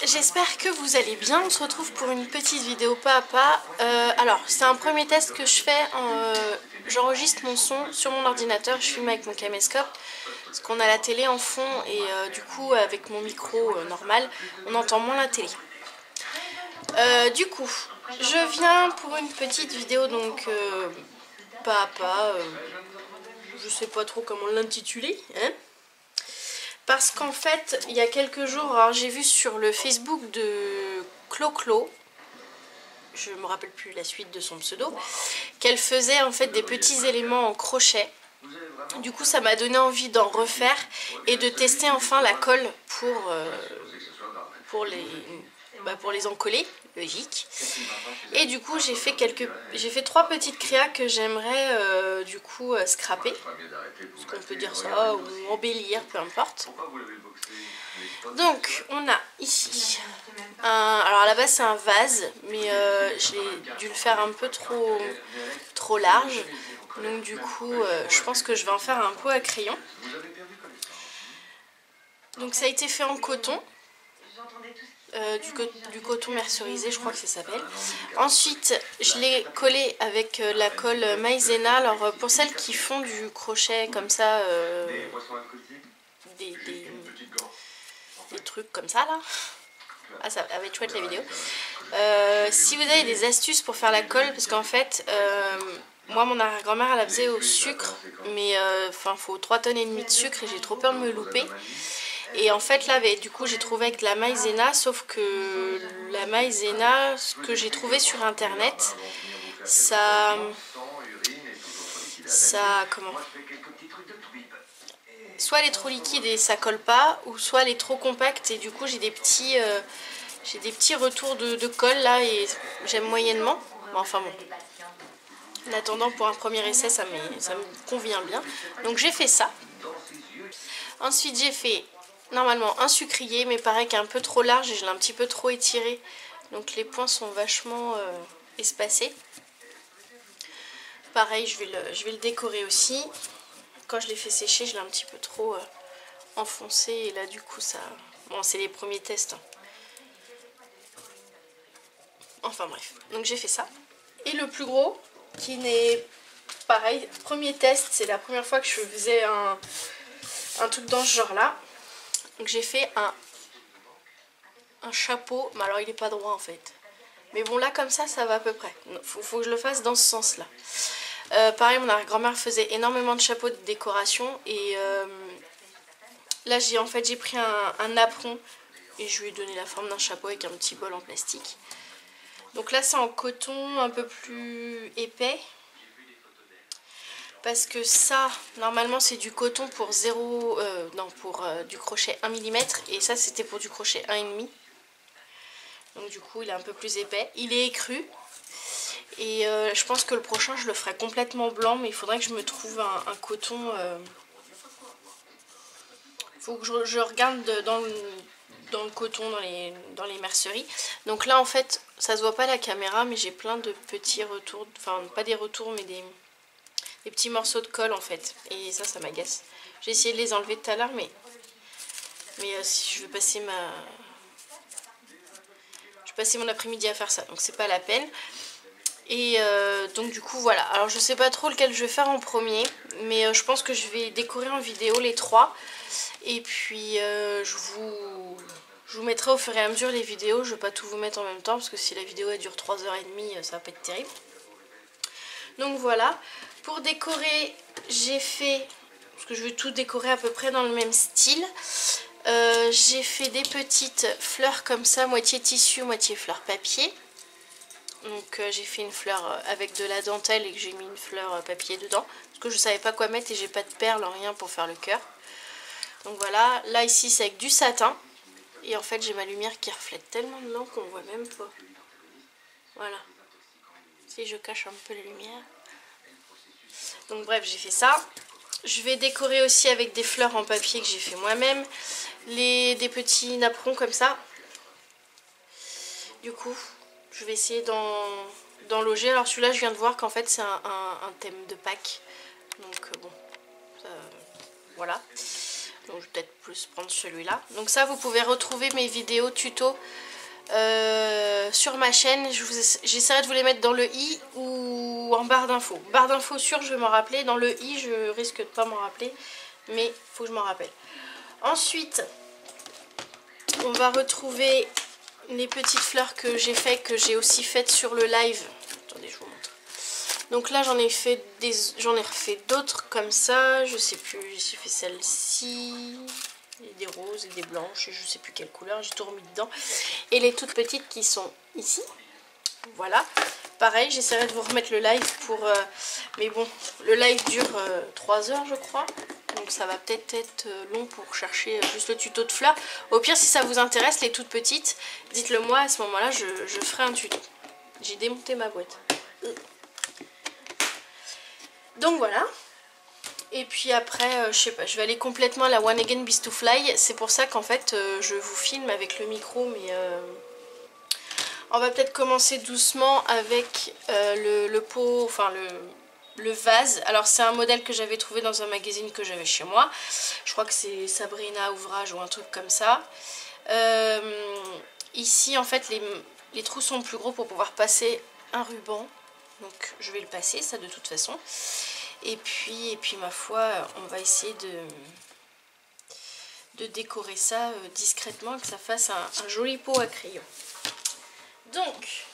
j'espère que vous allez bien. On se retrouve pour une petite vidéo pas à pas. Alors, c'est un premier test que je fais. J'enregistre mon son sur mon ordinateur, je filme avec mon caméscope. Parce qu'on a la télé en fond et du coup, avec mon micro normal, on entend moins la télé. Du coup, je viens pour une petite vidéo, donc pas à pas. Je sais pas trop comment l'intituler, hein. Parce qu'en fait, il y a quelques jours, j'ai vu sur le Facebook de Clo-Clo, je me rappelle plus la suite de son pseudo, qu'elle faisait en fait des petits éléments en crochet. Du coup, ça m'a donné envie d'en refaire et de tester enfin la colle pour les encoller, logique. Et du coup, j'ai fait 3 petites créas que j'aimerais du coup scraper, parce qu'on peut dire ça, ou embellir, peu importe. Donc, on a ici alors à la base c'est un vase, mais j'ai dû le faire un peu trop large. Donc du coup, je pense que je vais en faire un pot à crayon. Donc ça a été fait en coton. Du coton mercerisé, je crois que ça s'appelle. Ensuite, je l'ai collé avec la colle maïzena. Alors pour celles qui font du crochet comme ça, des trucs comme ça là. Ah, ça va être chouette la vidéo. Si vous avez des astuces pour faire la colle, parce qu'en fait, moi mon arrière-grand-mère elle la faisait au sucre, mais enfin faut 3,5 tonnes de sucre et j'ai trop peur de me louper. Et en fait là, du coup j'ai trouvé avec de la maïzena, sauf que la maïzena, ce que j'ai trouvé sur internet, comment, soit elle est trop liquide et ça colle pas, ou soit elle est trop compacte et du coup j'ai des petits retours de colle là et j'aime moyennement. Bon, enfin bon. En attendant, pour un premier essai, ça me convient bien. Donc j'ai fait ça. Ensuite j'ai fait normalement un sucrier, mais pareil qui est un peu trop large et je l'ai un petit peu trop étiré. Donc les points sont vachement espacés. Pareil, je vais le décorer aussi. Quand je l'ai fait sécher, je l'ai un petit peu trop enfoncé et là du coup ça... Bon, c'est les premiers tests. Enfin bref, donc j'ai fait ça. Et le plus gros, qui n'est pareil, premier test, c'est la première fois que je faisais un truc dans ce genre là. Donc j'ai fait un chapeau, mais alors il est pas droit en fait. Mais bon là comme ça va à peu près. Faut que je le fasse dans ce sens là. Pareil, mon arrière-grand-mère faisait énormément de chapeaux de décoration et là j'ai pris un apron et je lui ai donné la forme d'un chapeau avec un petit bol en plastique. Donc là c'est en coton un peu plus épais. Parce que ça, normalement c'est du coton pour du crochet 1 mm. Et ça c'était pour du crochet 1,5. Donc du coup il est un peu plus épais. Il est écru. Et je pense que le prochain je le ferai complètement blanc. Mais il faudrait que je me trouve un coton. Faut que je regarde dans le coton, dans les merceries. Donc là en fait ça se voit pas à la caméra, mais j'ai plein de petits retours. Enfin pas des retours mais des petits morceaux de colle en fait. Et ça m'agace. J'ai essayé de les enlever tout à l'heure, mais si je veux passer mon après-midi à faire ça, donc c'est pas la peine. Et donc du coup voilà. Alors je sais pas trop lequel je vais faire en premier, mais je pense que je vais décorer en vidéo les 3. Et puis je vous mettrai au fur et à mesure les vidéos. Je vais pas tout vous mettre en même temps, parce que si la vidéo elle dure 3h30, ça va pas être terrible. Donc voilà. Pour décorer, j'ai fait, parce que je veux tout décorer à peu près dans le même style, j'ai fait des petites fleurs comme ça, moitié tissu, moitié fleur papier. Donc j'ai fait une fleur avec de la dentelle et que j'ai mis une fleur papier dedans, parce que je savais pas quoi mettre et j'ai pas de perles, rien pour faire le cœur. Donc voilà, là ici c'est avec du satin, et en fait j'ai ma lumière qui reflète tellement dedans qu'on voit même pas. Voilà, si je cache un peu la lumière. Donc bref, j'ai fait ça. Je vais décorer aussi avec des fleurs en papier que j'ai fait moi-même. Des petits napperons comme ça. Du coup, je vais essayer d'en loger. Alors celui-là, je viens de voir qu'en fait c'est un thème de Pâques. Donc bon, ça, voilà. Donc je vais peut-être plus prendre celui-là. Donc ça, vous pouvez retrouver mes vidéos tuto sur ma chaîne. J'essaierai de vous les mettre dans le i ou en barre d'infos. Barre d'infos sûre, je vais m'en rappeler. Dans le i, je risque de pas m'en rappeler. Mais il faut que je m'en rappelle. Ensuite, on va retrouver les petites fleurs que j'ai faites, que j'ai aussi faites sur le live. Attendez, je vous montre. Donc là, j'en ai refait d'autres comme ça. Je sais plus, j'ai fait celle-ci. Et des roses et des blanches, et je sais plus quelle couleur, j'ai tout remis dedans. Et les toutes petites qui sont ici. Voilà. Pareil, j'essaierai de vous remettre le live pour... mais bon, le live dure 3 heures, je crois. Donc ça va peut-être être long pour chercher juste le tuto de fleurs. Au pire, si ça vous intéresse, les toutes petites, dites-le moi, à ce moment-là, je ferai un tuto. J'ai démonté ma boîte. Donc voilà. Et puis après, je sais pas, je vais aller complètement à la One Again Bees to Fly. C'est pour ça qu'en fait, je vous filme avec le micro, mais on va peut-être commencer doucement avec le pot, enfin le vase. Alors c'est un modèle que j'avais trouvé dans un magazine que j'avais chez moi. Je crois que c'est Sabrina Ouvrage ou un truc comme ça. Ici, en fait, les trous sont plus gros pour pouvoir passer un ruban. Donc je vais le passer, ça de toute façon. Et puis ma foi, on va essayer de décorer ça discrètement, que ça fasse un joli pot à crayon. Donc,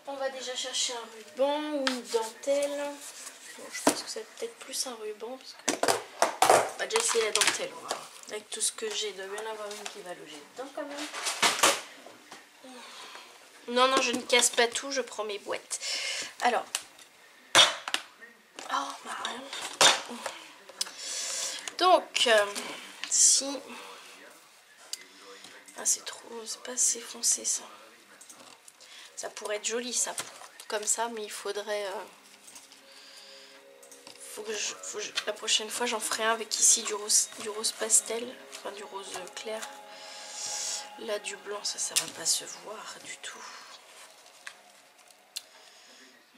on va déjà chercher un ruban ou une dentelle. Bon, je pense que c'est peut-être plus un ruban, parce que on va déjà essayer la dentelle. Voilà. Avec tout ce que j'ai, il doit bien avoir une qui va loger dedans quand même. Non, non, je ne casse pas tout, je prends mes boîtes. Alors... Oh, Marion. Donc, si... Ah, c'est trop... C'est pas assez foncé, ça. Ça pourrait être joli, ça. Comme ça, mais il faudrait... la prochaine fois, j'en ferai un avec ici du rose pastel. Enfin, du rose clair. Là, du blanc, ça va pas se voir du tout.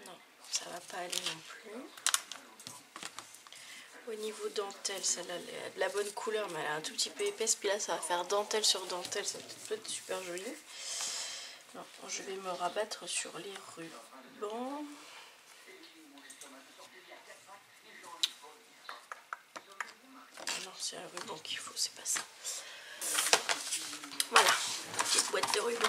Non, ça va pas aller non plus. Au niveau dentelle, celle-là, elle a de la bonne couleur, mais elle est un tout petit peu épaisse. Puis là, ça va faire dentelle sur dentelle, ça peut être super joli. Non, je vais me rabattre sur les rubans. Non, c'est un ruban qu'il faut, c'est pas ça. Voilà, petite boîte de rubans.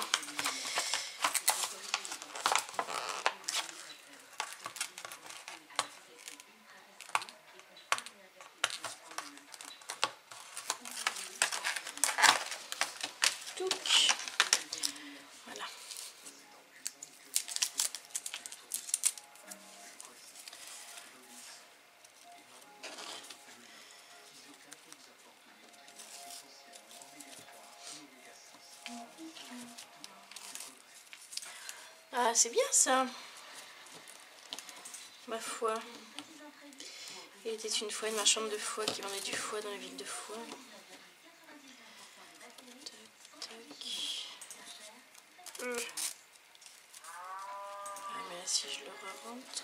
Voilà. Ah, c'est bien ça. Ma foi. Il était une fois une marchande de foie qui vendait du foie dans la ville de Foix. Ah, mais là, si je le re-rentre...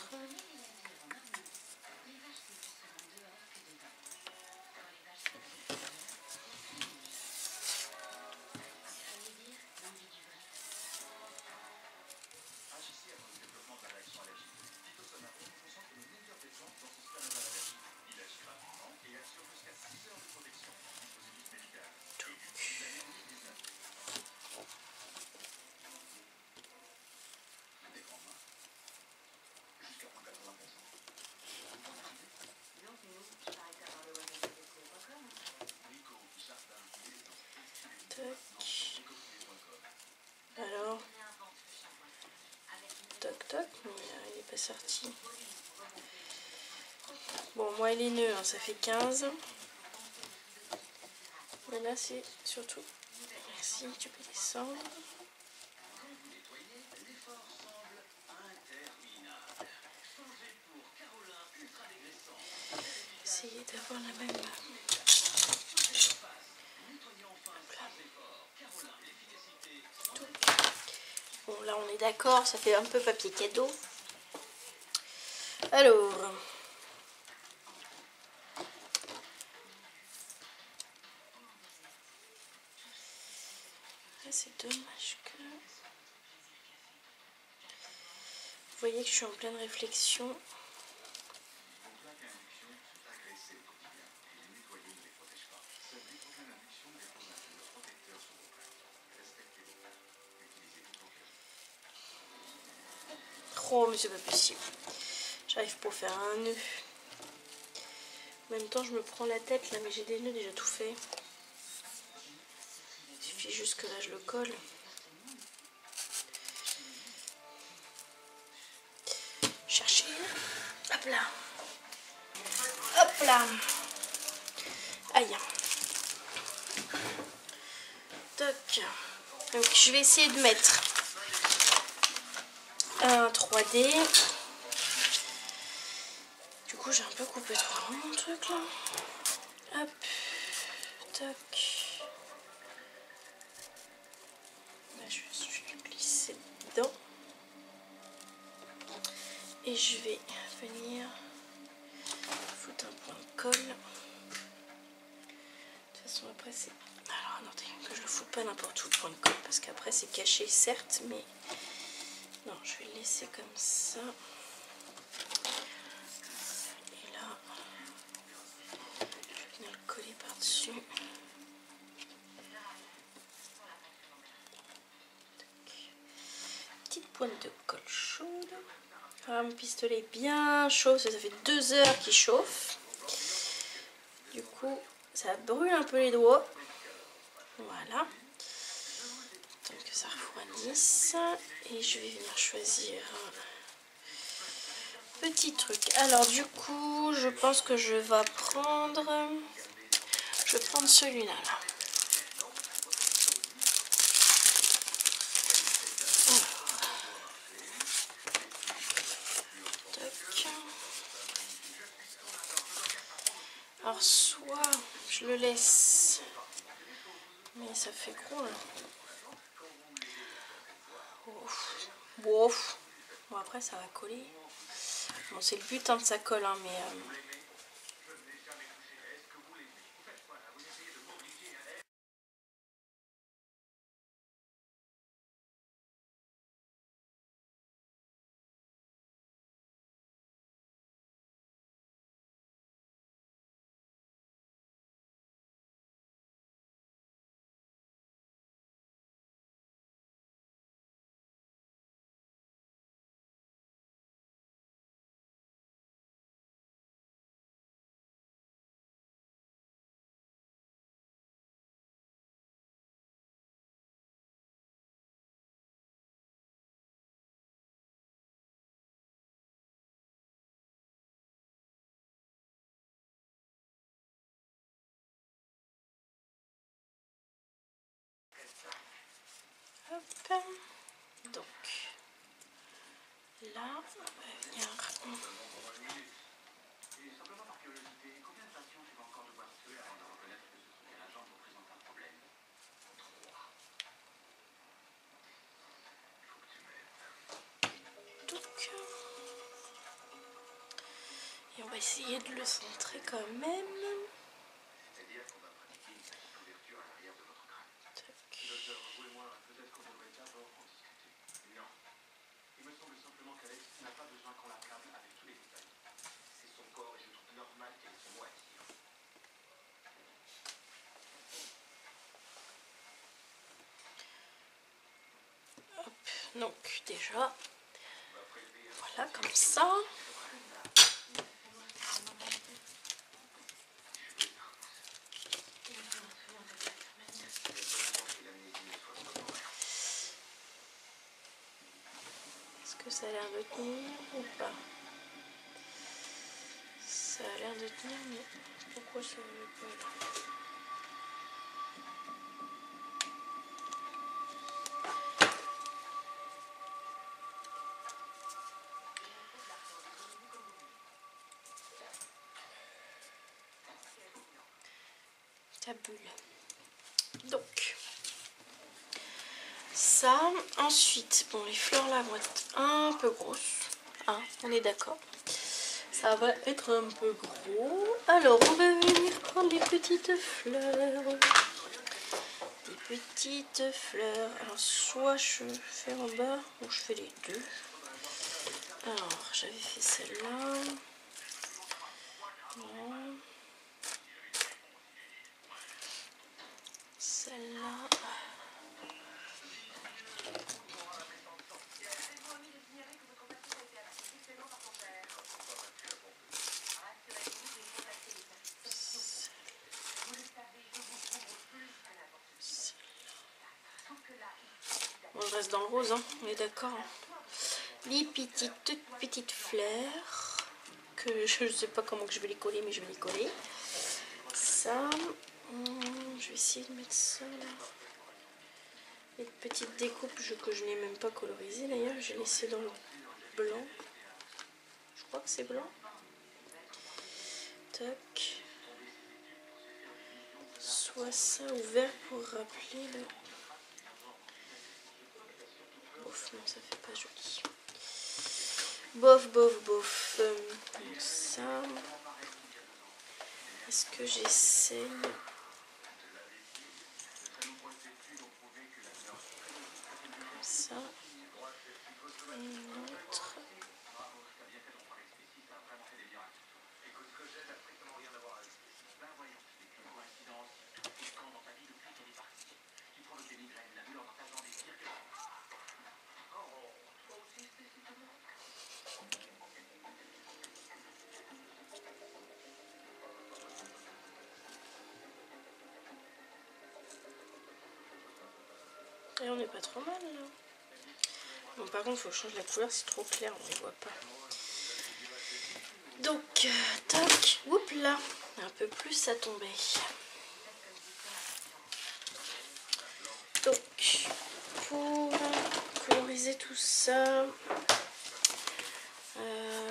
Alors, toc toc, mais il n'est pas sorti. Bon, moi et les nœuds, hein, ça fait 15. Mais là, c'est surtout... Merci, tu peux descendre. Essayer d'avoir la même... Bon, là on est d'accord, ça fait un peu papier cadeau. Alors, voyez que je suis en pleine réflexion. Oh mais c'est pas possible. J'arrive pas à faire un nœud. En même temps je me prends la tête là, mais j'ai des nœuds déjà tout fait. Il suffit juste que là je le colle. Chercher. Hop là. Hop là. Aïe. Toc. Donc je vais essayer de mettre un 3D. Du coup j'ai un peu coupé trop loin mon truc là. Hop. Toc. Là, je vais juste glisser dedans. Et je vais venir foutre un point de colle. De toute façon après c'est... Alors attendez, que je le foute pas n'importe où le point de colle, parce qu'après c'est caché certes, mais... Non, je vais le laisser comme ça. Et là, je vais venir le coller par-dessus. Petite pointe de colle chaude. Alors, mon pistolet est bien chaud, ça fait 2 heures qu'il chauffe. Du coup, ça brûle un peu les doigts. Voilà. Donc que ça refroidisse. Et je vais venir choisir un petit truc. Alors du coup, je pense que je vais prendre... Je vais prendre celui-là. Là. Alors soit je le laisse, mais ça fait gros là. Ouf. Bon après ça va coller. Bon c'est le but hein, de ça colle hein, mais... Hop. Donc là on va venir... Et on va essayer de le centrer quand même. Hop, donc déjà, voilà comme ça. Est-ce que ça a l'air de tenir ou pas? Ça a l'air de tenir, mais pourquoi ça ne veut pas? Tabule. Donc ça, ensuite, bon les fleurs là vont être un peu grosses, hein, on est d'accord. Ça va être un peu gros. Alors on va venir prendre les petites fleurs. Des petites fleurs. Alors soit je fais en bas ou je fais les deux. Alors, j'avais fait celle-là. Non. Celle-là. On reste dans le rose, hein, on est d'accord. Les toutes petites fleurs que je ne sais pas comment que je vais les coller, mais je vais les coller. Ça, je vais essayer de mettre ça là. Les petites découpes que je n'ai même pas colorisées d'ailleurs, j'ai laissé dans le blanc. Je crois que c'est blanc. Tac. Soit ça ou vert pour rappeler le... Bof, non, ça fait pas joli. Bof, bof, bof. Donc ça. Est-ce que j'essaye? Comme ça. Et une autre. Et on n'est pas trop mal là. Bon, par contre, il faut changer la couleur, c'est trop clair, on ne les voit pas. Donc, tac, oups là, un peu plus à tomber. Donc, pour coloriser tout ça,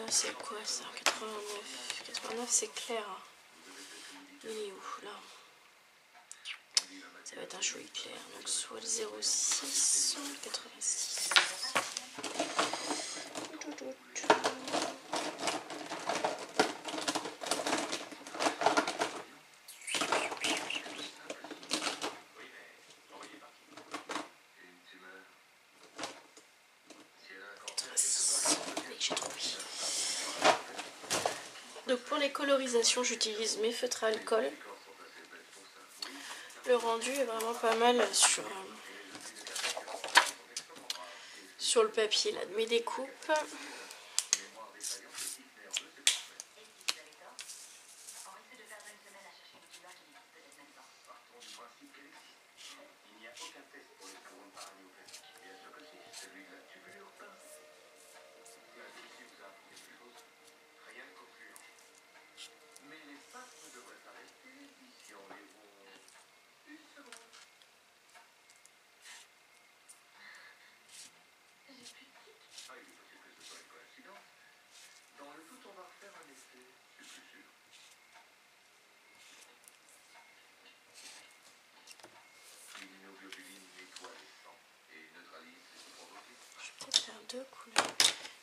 c'est quoi ça? 89. 89 c'est clair. Il est où là? Ça va être un joli clair. Donc soit le 06, 86. J'ai trouvé. Donc pour les colorisations, j'utilise mes feutres à alcool. Le rendu est vraiment pas mal sur le papier là, de mes découpes. Je vais peut-être faire deux couleurs.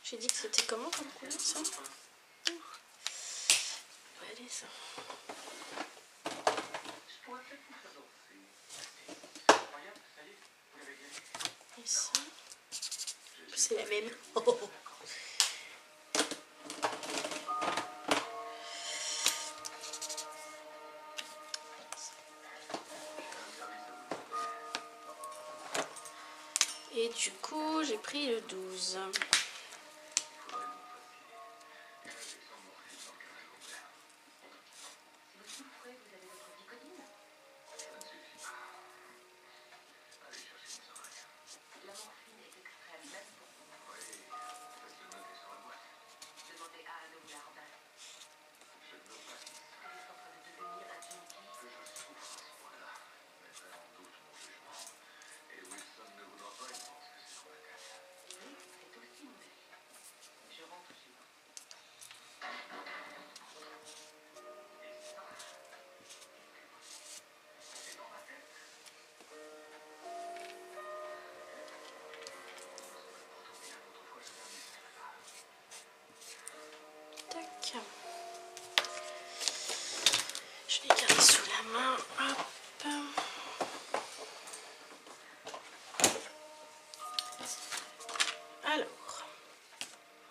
J'ai dit que c'était comment comme couleur ça? Allez ça. Et ça. C'est la même. Et du coup, j'ai pris le 12.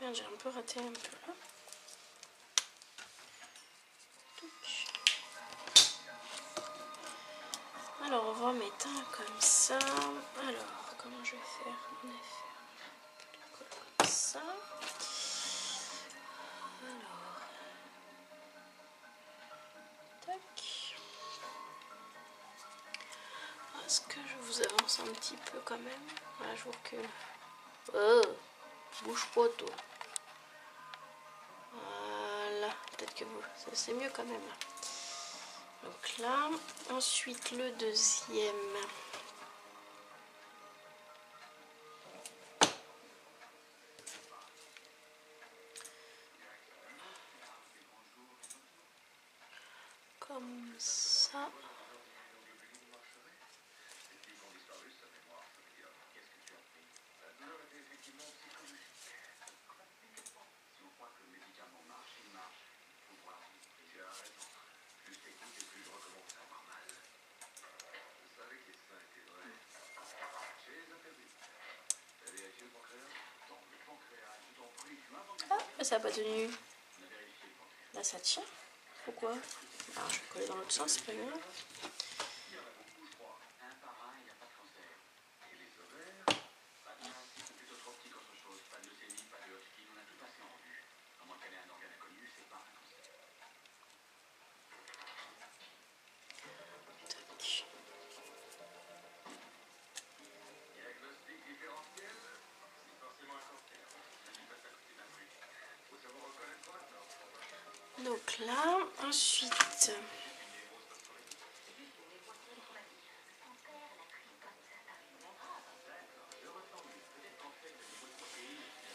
Merde, j'ai un peu raté un peu là. Alors on va mettre un comme ça. Alors comment je vais faire? On va faire comme ça. Alors tac. Est-ce que je vous avance un petit peu quand même? Voilà, je vous recule. Oh, bouge pas toi. Voilà, peut-être que vous, ça c'est mieux quand même. Donc là, ensuite le deuxième. Comme ça. Ah, ça n'a pas tenu. Là, ça tient. Pourquoi? Alors, je vais coller dans l'autre sens, c'est pas grave. Donc là, ensuite,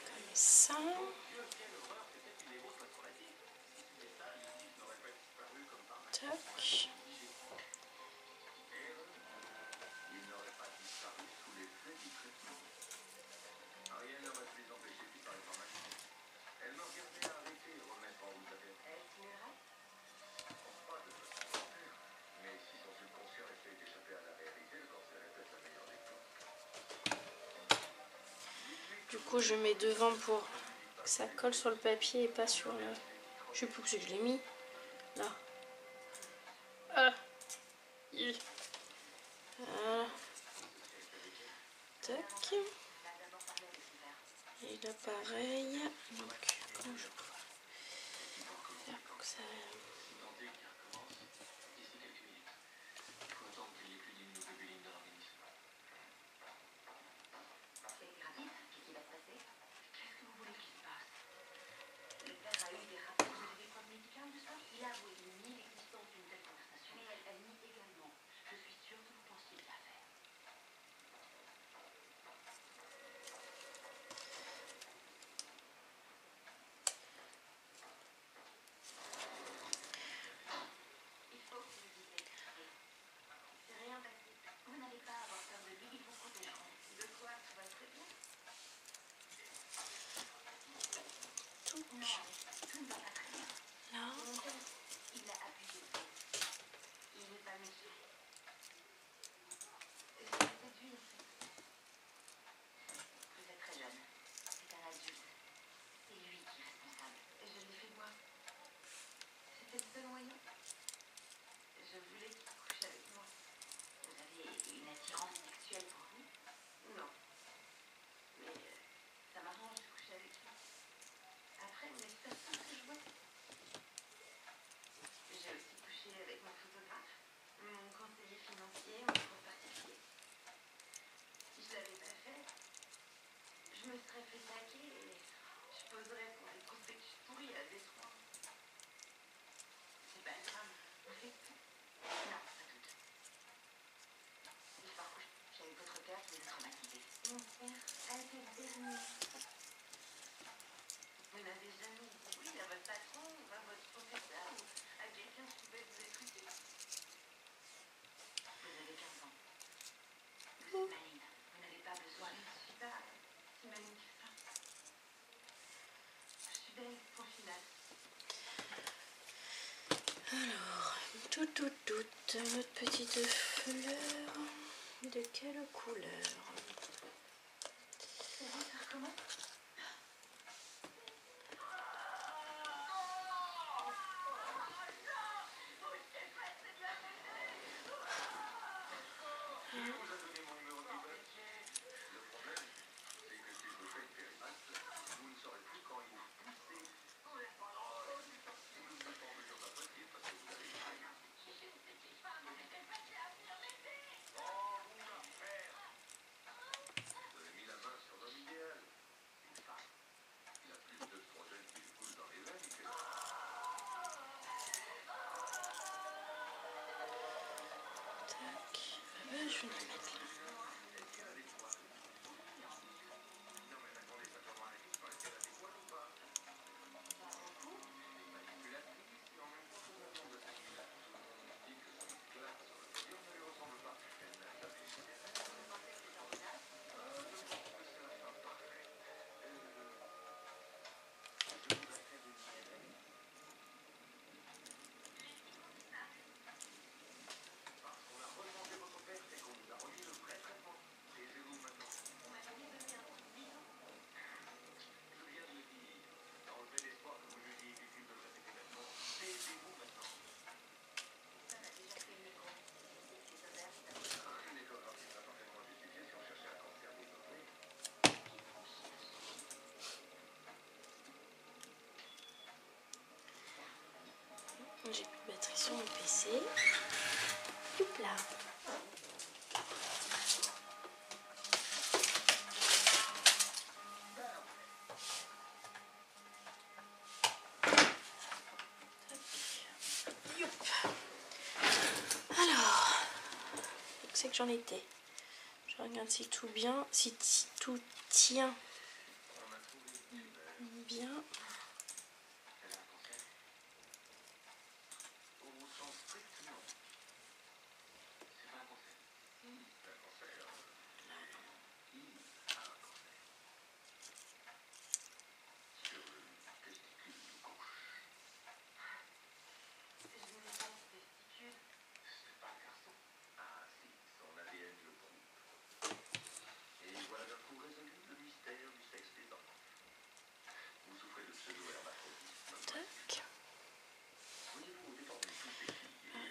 comme ça. Tac. Du coup, je mets devant pour que ça colle sur le papier et pas sur le... Je sais plus où c'est que je l'ai mis. Là. Ah. Voilà. Tac. Et là, pareil. Donc, comment je peux faire pour que ça... Là. Alors, notre petite fleur, de quelle couleur? je vais la mettre là. J'ai plus de batterie sur mon PC. Youpla. Youp. Alors, c'est que j'en étais. Je regarde si tout bien, si tout tient bien.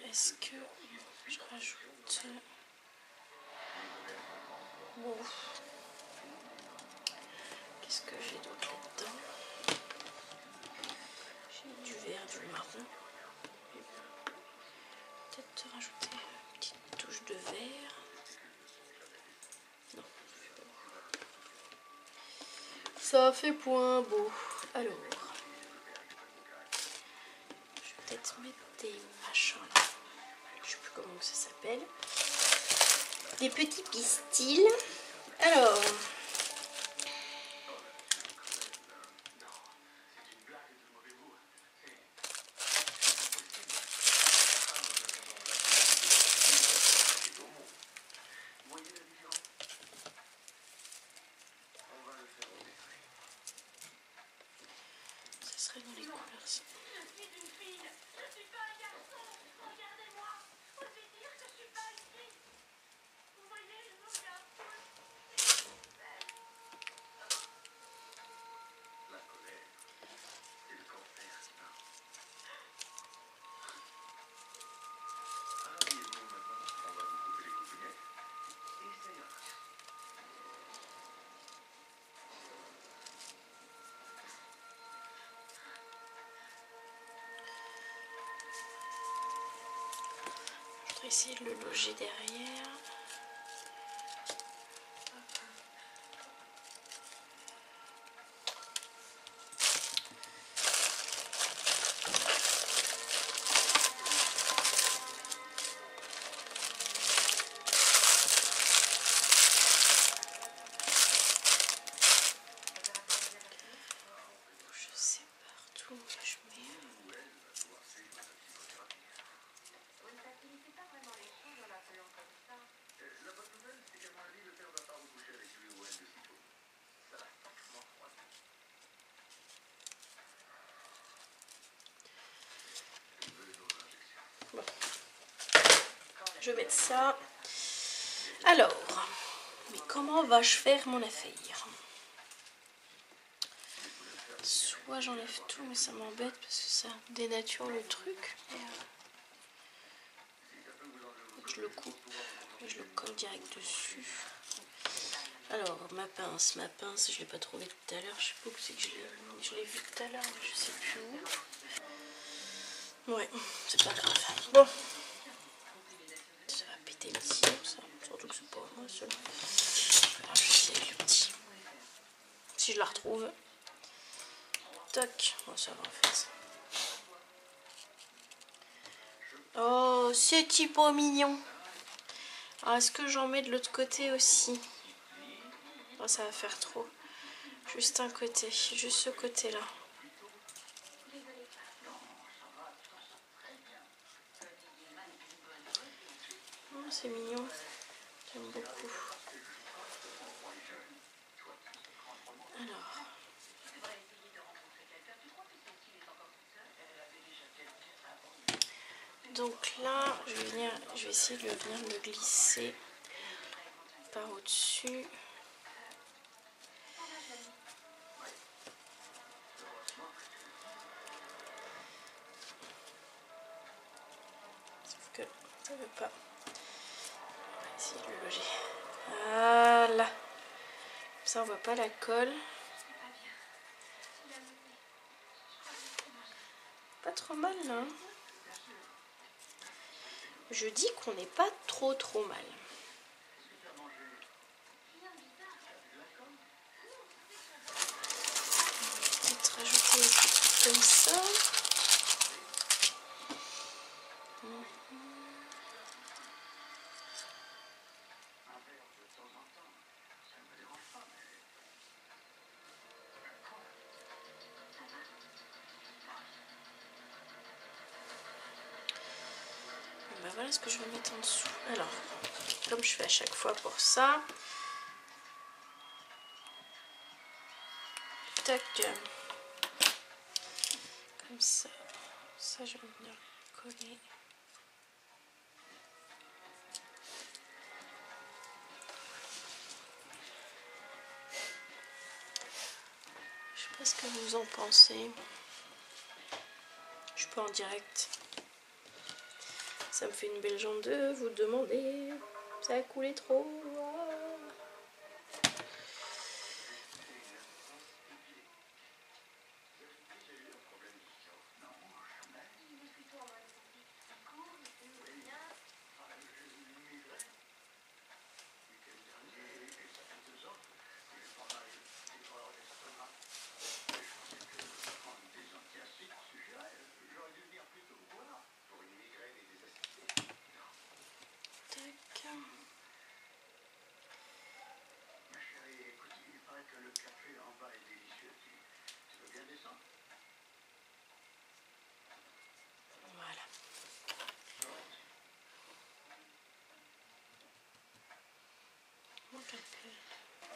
Est-ce que je rajoute... Bon. Qu'est-ce que j'ai d'autre là-dedans? J'ai du vert, du marron. Peut-être rajouter une petite touche de vert. Non. Ça fait point beau. Alors. Je vais peut-être mettre des machins là. Je sais plus comment ça s'appelle. Des petits pistils. Alors. Ça serait dans les couleurs ça. Je vais essayer de le loger derrière. Je sais partout où je mets. Bon. Je vais mettre ça. Alors, mais comment va-je faire mon affaire? Soit j'enlève tout, mais ça m'embête parce que ça dénature le truc. Je le coupe et je le colle direct dessus. Alors, ma pince, je l'ai pas trouvée tout à l'heure. Je sais pas où c'est que je l'ai vue tout à l'heure, mais je sais plus où. Ouais, c'est pas grave. Bon, ça va péter le petit, ça. Surtout que c'est pas moi seul. Alors, je vais avec le petit. Si je la retrouve. Toc, bon, ça va en fait. Oh, c'est petit pot mignon. Alors est-ce que j'en mets de l'autre côté aussi? Oh, ça va faire trop. Juste un côté, juste ce côté-là. Oh, c'est mignon. J'aime beaucoup. Alors. Donc là, je vais essayer de venir le glisser par au-dessus. Sauf que ça ne veut pas. On va essayer de le loger. Voilà. Comme ça, on voit pas la colle. Pas trop mal là. Je dis qu'on n'est pas trop mal. Peut-être rajouter un petit truc comme ça. Ben voilà ce que je vais mettre en dessous. Alors, comme je fais à chaque fois pour ça. Tac. Comme ça. Ça, je vais venir coller. Je sais pas ce que vous en pensez. Je suis pas en direct. Ça me fait une belle jambe de vous demander. Ça a coulé trop. Voilà.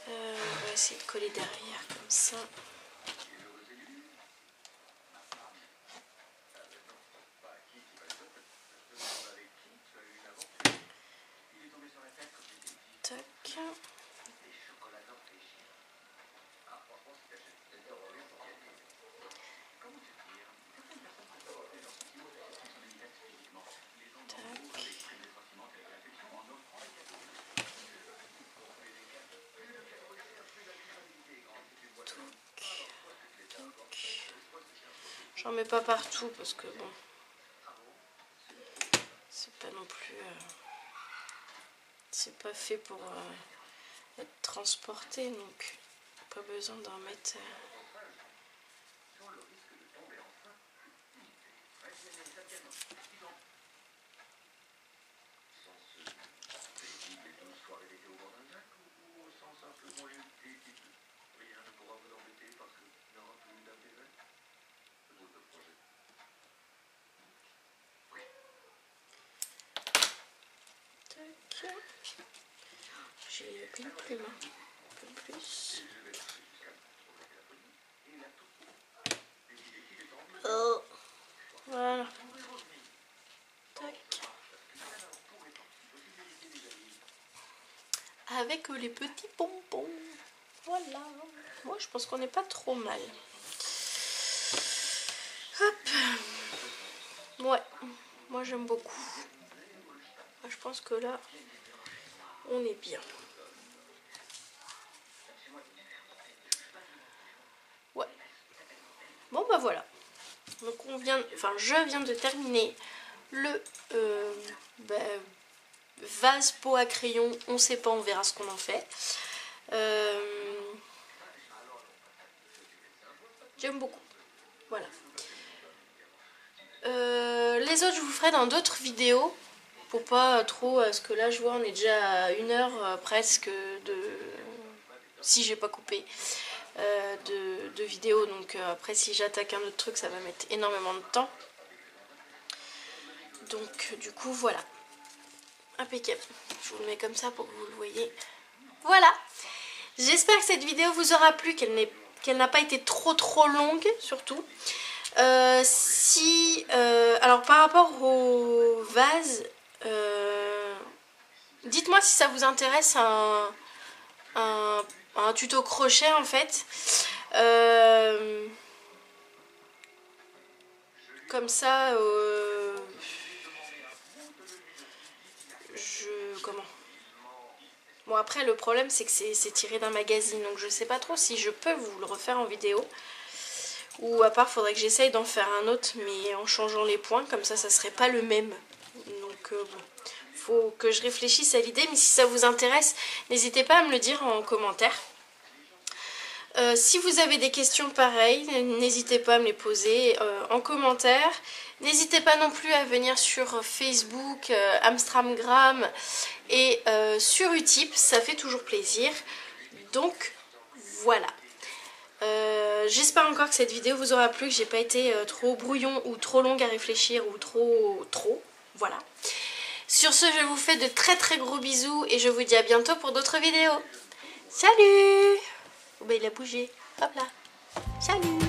On va essayer de coller derrière comme ça. Tac. J'en mets pas partout parce que bon, c'est pas non plus, c'est pas fait pour être transporté, donc pas besoin d'en mettre. J'ai une plume, un peu plus. Oh, voilà. Tac. Avec les petits pompons. Voilà. Moi, je pense qu'on n'est pas trop mal. Hop. Ouais. Moi, j'aime beaucoup. Je pense que là, on est bien. Ouais. Bon, bah voilà. Donc, je viens de terminer le vase pot à crayon. On sait pas, on verra ce qu'on en fait. J'aime beaucoup. Voilà. Les autres, je vous ferai dans d'autres vidéos. pour pas trop, parce que là je vois on est déjà à 1 heure presque de, si j'ai pas coupé, de vidéo, donc après si j'attaque un autre truc ça va mettre énormément de temps. Donc du coup voilà, impeccable, je vous le mets comme ça pour que vous le voyez. Voilà, j'espère que cette vidéo vous aura plu, qu'elle n'a pas été trop longue surtout. Alors par rapport au vase, dites-moi si ça vous intéresse un tuto crochet en fait. Comme ça, comment? Bon après le problème c'est que c'est tiré d'un magazine, donc je sais pas trop si je peux vous le refaire en vidéo. Ou à part faudrait que j'essaye d'en faire un autre mais en changeant les points, comme ça serait pas le même. Donc bon, faut que je réfléchisse à l'idée, mais si ça vous intéresse, n'hésitez pas à me le dire en commentaire. Si vous avez des questions pareilles, n'hésitez pas à me les poser en commentaire. N'hésitez pas non plus à venir sur Facebook, Instagram et sur Utip, ça fait toujours plaisir. Donc voilà. J'espère encore que cette vidéo vous aura plu, que j'ai pas été trop brouillon ou trop longue à réfléchir ou trop. Voilà. Sur ce, je vous fais de très gros bisous et je vous dis à bientôt pour d'autres vidéos. Salut! Oh bah il a bougé. Hop là. Salut!